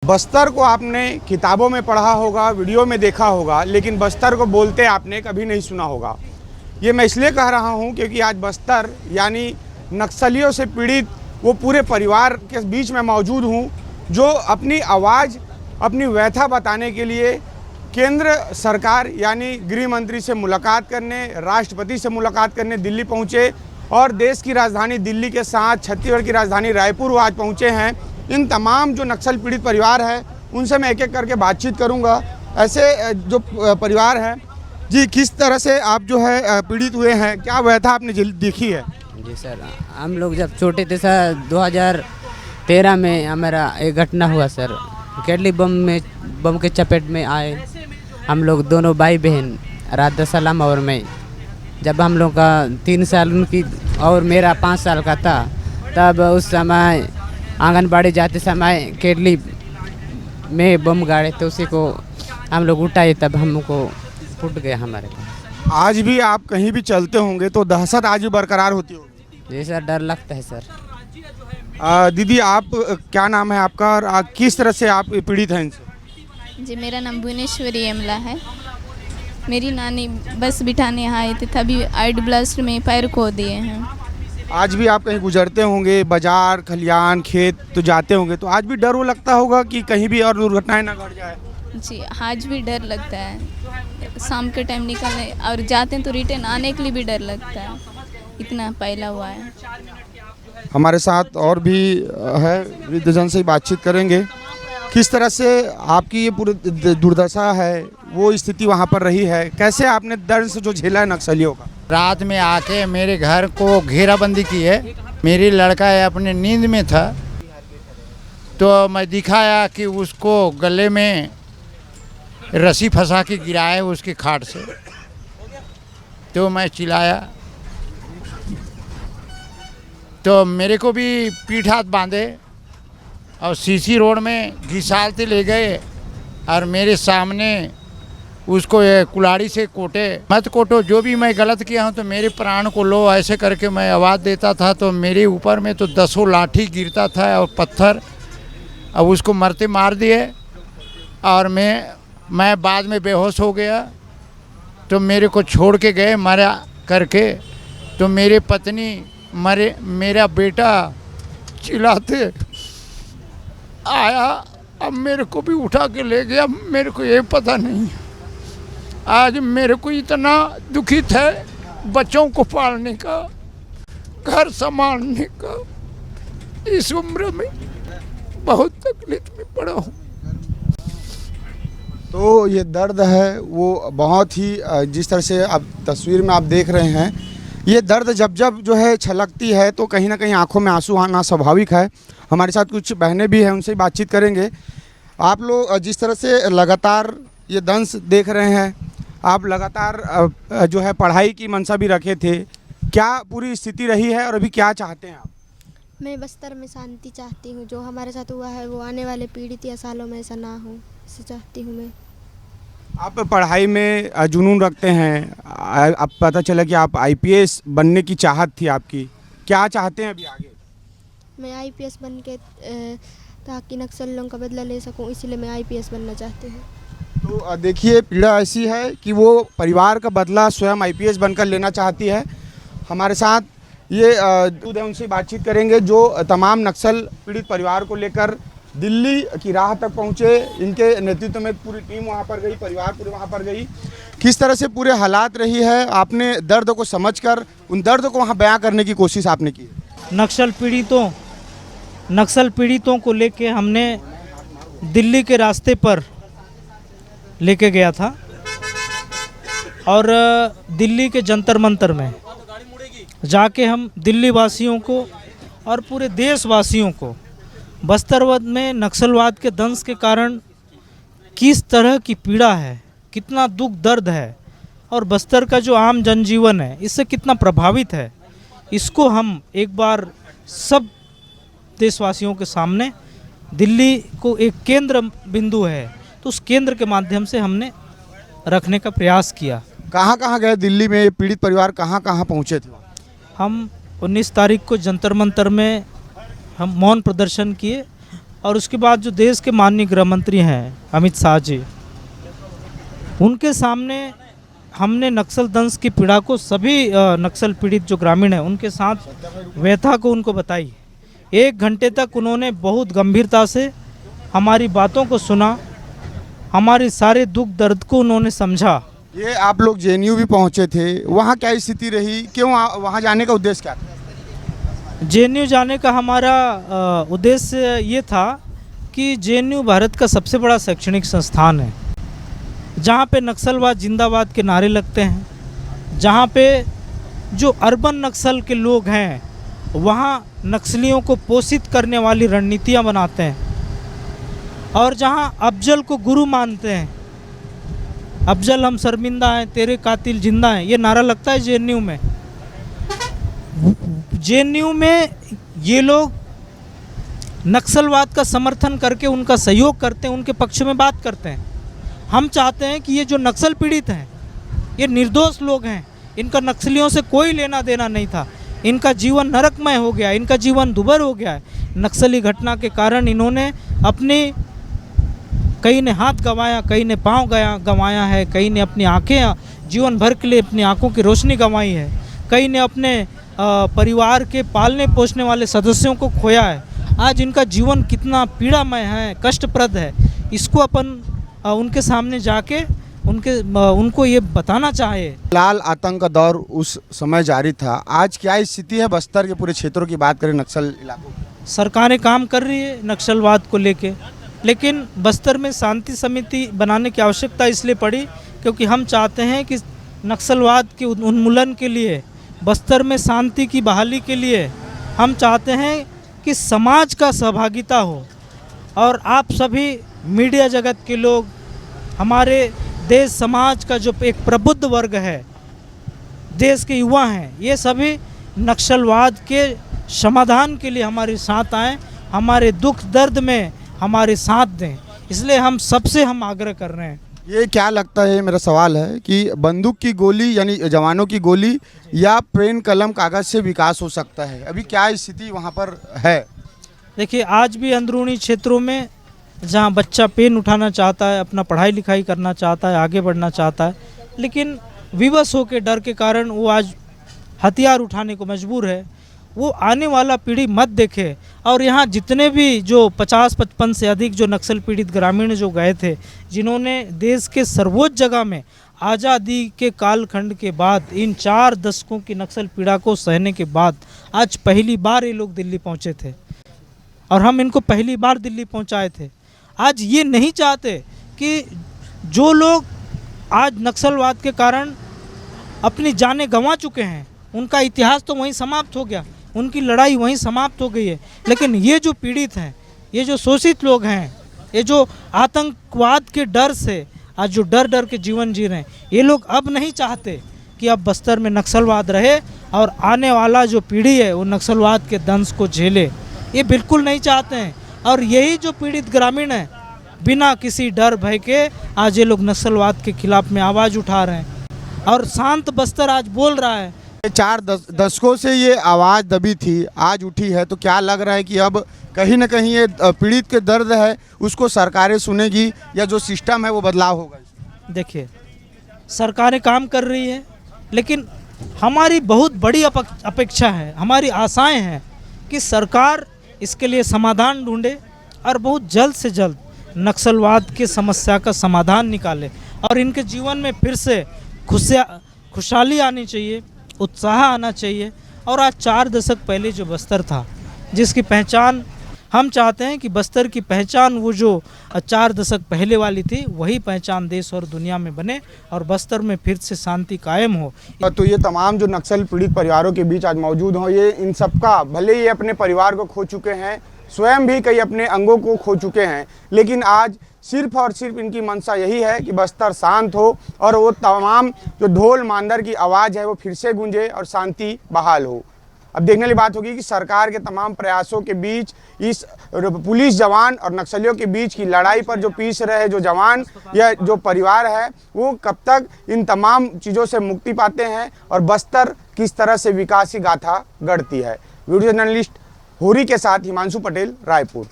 बस्तर को आपने किताबों में पढ़ा होगा, वीडियो में देखा होगा, लेकिन बस्तर को बोलते आपने कभी नहीं सुना होगा। ये मैं इसलिए कह रहा हूँ क्योंकि आज बस्तर यानी नक्सलियों से पीड़ित वो पूरे परिवार के बीच में मौजूद हूँ, जो अपनी आवाज़, अपनी व्यथा बताने के लिए केंद्र सरकार यानी गृह मंत्री से मुलाकात करने, राष्ट्रपति से मुलाकात करने दिल्ली पहुँचे और देश की राजधानी दिल्ली के साथ छत्तीसगढ़ की राजधानी रायपुर वो आज पहुँचे हैं। इन तमाम जो नक्सल पीड़ित परिवार है उनसे मैं एक एक करके बातचीत करूंगा। ऐसे जो परिवार हैं जी, किस तरह से आप जो है पीड़ित हुए हैं, क्या व्यथा आपने देखी है? जी सर, हम लोग जब छोटे थे सर 2013 में हमारा एक घटना हुआ सर। केडली बम के चपेट में आए हम लोग दोनों भाई बहन, राधा सलाम और मैं। जब हम लोग का 3 साल उनकी और मेरा 5 साल का था, तब उस समय आंगनबाड़ी जाते समय केडली में बम गाड़े तो उसी को हम लोग उठाए, तब हमको फूट गया हमारे को। आज भी आप कहीं भी चलते होंगे तो दहशत आज भी बरकरार होती होगी? जी सर, डर लगता है सर। दीदी, आप क्या नाम है आपका और किस तरह से आप पीड़ित हैं इनसे? जी, मेरा नाम भुवनेश्वरी एमला है। मेरी नानी बस बिठाने यहाँ आए थे, तभी आइड ब्लास्ट में पैर खो दिए हैं। आज भी आप कहीं गुजरते होंगे, बाजार, खलियान, खेत तो जाते होंगे, तो आज भी डर वो लगता होगा कि कहीं भी और दुर्घटनाएं ना घट जाए? जी, आज भी डर लगता है। शाम के टाइम निकलने और जाते हैं तो रिटर्न आने के लिए भी डर लगता है, इतना फैला हुआ है। हमारे साथ और भी है, वृद्धजन से बातचीत करेंगे। किस तरह से आपकी ये पूरी दुर्दशा है, वो स्थिति वहाँ पर रही है, कैसे आपने दर्द से जो झेला है नक्सलियों का? रात में आके मेरे घर को घेराबंदी की है। मेरी लड़का अपने नींद में था, तो मैं दिखाया कि उसको गले में रस्सी फंसा के गिराए उसके खाट से, तो मैं चिल्लाया, तो मेरे को भी पीठ हाथ बांधे और सीसी रोड में घिसालते ले गए और मेरे सामने उसको कुल्हाड़ी से कोटे। मत कोटो, जो भी मैं गलत किया हूँ तो मेरे प्राण को लो, ऐसे करके मैं आवाज़ देता था। तो मेरे ऊपर में तो 10 लाठी गिरता था और पत्थर। अब उसको मरते मार दिए और मैं बाद में बेहोश हो गया। तो मेरे को छोड़ के गए मरा करके। तो मेरे पत्नी मरे, मेरा बेटा चिल्लाते आया, अब मेरे को भी उठा के ले गया। मेरे को ये पता नहीं, आज मेरे को इतना दुखित है, बच्चों को पालने का, घर संभालने का, इस उम्र में बहुत तकलीफ में पड़ा हूँ। तो ये दर्द है वो बहुत ही, जिस तरह से आप तस्वीर में आप देख रहे हैं, ये दर्द जब जब जो है छलकती है तो कहीं ना कहीं आंखों में आंसू आना स्वाभाविक है। हमारे साथ कुछ बहनें भी हैं, उनसे बातचीत करेंगे। आप लोग जिस तरह से लगातार ये दंश देख रहे हैं, आप लगातार जो है पढ़ाई की मंशा भी रखे थे, क्या पूरी स्थिति रही है और अभी क्या चाहते हैं आप? मैं बस्तर में शांति चाहती हूँ। जो हमारे साथ हुआ है वो आने वाले पीढ़ित या सालों में ऐसा ना हो, इसे चाहती हूँ मैं। आप पढ़ाई में जुनून रखते हैं, अब पता चला कि आप आईपीएस बनने की चाहत थी आपकी, क्या चाहते हैं अभी आगे? मैं आईपीएस बन के ताकि नक्सलियों का बदला ले सकूं, इसलिए मैं आईपीएस बनना चाहती हूँ। तो देखिए, पीड़ा ऐसी है कि वो परिवार का बदला स्वयं आईपीएस बनकर लेना चाहती है। हमारे साथ ये उनसे बातचीत करेंगे जो तमाम नक्सल पीड़ित परिवार को लेकर दिल्ली की राह तक पहुँचे। इनके नेतृत्व में पूरी टीम वहाँ पर गई, परिवार पूरे वहाँ पर गई। किस तरह से पूरे हालात रही है, आपने दर्द को समझकर उन दर्द को वहाँ बयां करने की कोशिश आपने की? नक्सल पीड़ितों को लेके हमने दिल्ली के रास्ते पर लेके गया था और दिल्ली के जंतर मंतर में जाके हम दिल्ली वासियों को और पूरे देशवासियों को बस्तरवद में नक्सलवाद के दंश के कारण किस तरह की पीड़ा है, कितना दुख दर्द है और बस्तर का जो आम जनजीवन है इससे कितना प्रभावित है, इसको हम एक बार सब देशवासियों के सामने, दिल्ली को एक केंद्र बिंदु है तो उस केंद्र के माध्यम से हमने रखने का प्रयास किया। कहाँ कहाँ गए दिल्ली में, पीड़ित परिवार कहाँ कहाँ पहुँचे थे? हम 19 तारीख को जंतर मंतर में हम मौन प्रदर्शन किए और उसके बाद जो देश के माननीय गृह मंत्री हैं अमित शाह जी, उनके सामने हमने नक्सल दंश की पीड़ा को सभी नक्सल पीड़ित जो ग्रामीण हैं उनके साथ व्यथा को उनको बताई। 1 घंटे तक उन्होंने बहुत गंभीरता से हमारी बातों को सुना, हमारे सारे दुख दर्द को उन्होंने समझा। ये आप लोग जेएनयू भी पहुंचे थे, वहाँ क्या स्थिति रही, क्यों वहाँ जाने का उद्देश्य क्या था? जेएनयू जाने का हमारा उद्देश्य ये था कि जेएनयू भारत का सबसे बड़ा शैक्षणिक संस्थान है, जहाँ पे नक्सलवाद जिंदाबाद के नारे लगते हैं, जहाँ पे जो अर्बन नक्सल के लोग हैं वहाँ नक्सलियों को पोषित करने वाली रणनीतियाँ बनाते हैं, और जहाँ अफजल को गुरु मानते हैं, अफजल हम शर्मिंदा हैं, तेरे कातिल जिंदा हैं, ये नारा लगता है जेएनयू में। जेएनयू में ये लोग नक्सलवाद का समर्थन करके उनका सहयोग करते हैं, उनके पक्ष में बात करते हैं। हम चाहते हैं कि ये जो नक्सल पीड़ित हैं ये निर्दोष लोग हैं, इनका नक्सलियों से कोई लेना देना नहीं था, इनका जीवन नरकमय हो गया, इनका जीवन दुभर हो गया है। नक्सली घटना के कारण इन्होंने अपनी, कई ने हाथ गंवाया, कई ने पाँव गंवाया है, कई ने अपनी आँखें जीवन भर के लिए अपनी आँखों की रोशनी गंवाई है, कई ने अपने परिवार के पालने पोसने वाले सदस्यों को खोया है। आज इनका जीवन कितना पीड़ामय है, कष्टप्रद है, इसको अपन उनके सामने जाके उनको ये बताना चाहे। लाल आतंक का दौर उस समय जारी था, आज क्या स्थिति है बस्तर के पूरे क्षेत्रों की बात करें, नक्सल इलाकों की? सरकारें काम कर रही है नक्सलवाद को लेके, लेकिन बस्तर में शांति समिति बनाने की आवश्यकता इसलिए पड़ी क्योंकि हम चाहते हैं कि नक्सलवाद के उन्मूलन के लिए, बस्तर में शांति की बहाली के लिए हम चाहते हैं कि समाज का सहभागिता हो, और आप सभी मीडिया जगत के लोग, हमारे देश समाज का जो एक प्रबुद्ध वर्ग है, देश के युवा हैं, ये सभी नक्सलवाद के समाधान के लिए हमारे साथ आएँ, हमारे दुख दर्द में हमारे साथ दें। इसलिए हम सबसे आग्रह कर रहे हैं। ये क्या लगता है, मेरा सवाल है कि बंदूक की गोली यानी जवानों की गोली या पेन कलम कागज़ से विकास हो सकता है, अभी क्या स्थिति वहाँ पर है? देखिए, आज भी अंदरूनी क्षेत्रों में जहाँ बच्चा पेन उठाना चाहता है, अपना पढ़ाई लिखाई करना चाहता है, आगे बढ़ना चाहता है, लेकिन विवश हो के डर के कारण वो आज हथियार उठाने को मजबूर है। वो आने वाला पीढ़ी मत देखे, और यहाँ जितने भी जो 50-55 से अधिक जो नक्सल पीड़ित ग्रामीण जो गए थे, जिन्होंने देश के सर्वोच्च जगह में आज़ादी के कालखंड के बाद इन 4 दशकों की नक्सल पीड़ा को सहने के बाद आज पहली बार ये लोग दिल्ली पहुँचे थे, और हम इनको पहली बार दिल्ली पहुँचाए थे। आज ये नहीं चाहते कि जो लोग आज नक्सलवाद के कारण अपनी जानें गंवा चुके हैं, उनका इतिहास तो वहीं समाप्त हो गया, उनकी लड़ाई वहीं समाप्त हो गई है, लेकिन ये जो पीड़ित हैं, ये जो शोषित लोग हैं, ये जो आतंकवाद के डर से आज जो डर के जीवन जी रहे हैं, ये लोग अब नहीं चाहते कि अब बस्तर में नक्सलवाद रहे और आने वाला जो पीढ़ी है वो नक्सलवाद के दंश को झेले, ये बिल्कुल नहीं चाहते हैं। और यही जो पीड़ित ग्रामीण हैं, बिना किसी डर भय के आज ये लोग नक्सलवाद के खिलाफ में आवाज़ उठा रहे हैं, और शांत बस्तर आज बोल रहा है। 4 दशकों से ये आवाज़ दबी थी, आज उठी है, तो क्या लग रहा है कि अब कहीं ना कहीं ये पीड़ित के दर्द है उसको सरकारें सुनेगी, या जो सिस्टम है वो बदलाव होगा? देखिए, सरकारें काम कर रही है, लेकिन हमारी बहुत बड़ी अपेक्षा है, हमारी आशाएं हैं कि सरकार इसके लिए समाधान ढूंढे और बहुत जल्द से जल्द नक्सलवाद की समस्या का समाधान निकाले, और इनके जीवन में फिर से खुशहाली आनी चाहिए, उत्साह आना चाहिए। और आज 4 दशक पहले जो बस्तर था, जिसकी पहचान हम चाहते हैं कि बस्तर की पहचान वो जो 4 दशक पहले वाली थी, वही पहचान देश और दुनिया में बने, और बस्तर में फिर से शांति कायम हो। तो ये तमाम जो नक्सल पीड़ित परिवारों के बीच आज मौजूद हों, ये इन सबका, भले ही अपने परिवार को खो चुके हैं, स्वयं भी कई अपने अंगों को खो चुके हैं, लेकिन आज सिर्फ और सिर्फ इनकी मंशा यही है कि बस्तर शांत हो, और वो तमाम जो ढोल मांदर की आवाज़ है वो फिर से गूंजे और शांति बहाल हो। अब देखने वाली बात होगी कि सरकार के तमाम प्रयासों के बीच इस पुलिस जवान और नक्सलियों के बीच की लड़ाई पर जो पीस रहे जो जवान या जो परिवार है, वो कब तक इन तमाम चीज़ों से मुक्ति पाते हैं, और बस्तर किस तरह से विकास की गाथा गढ़ती है। वीडियो जर्नलिस्ट होरी के साथ हिमांशु पटेल, रायपुर।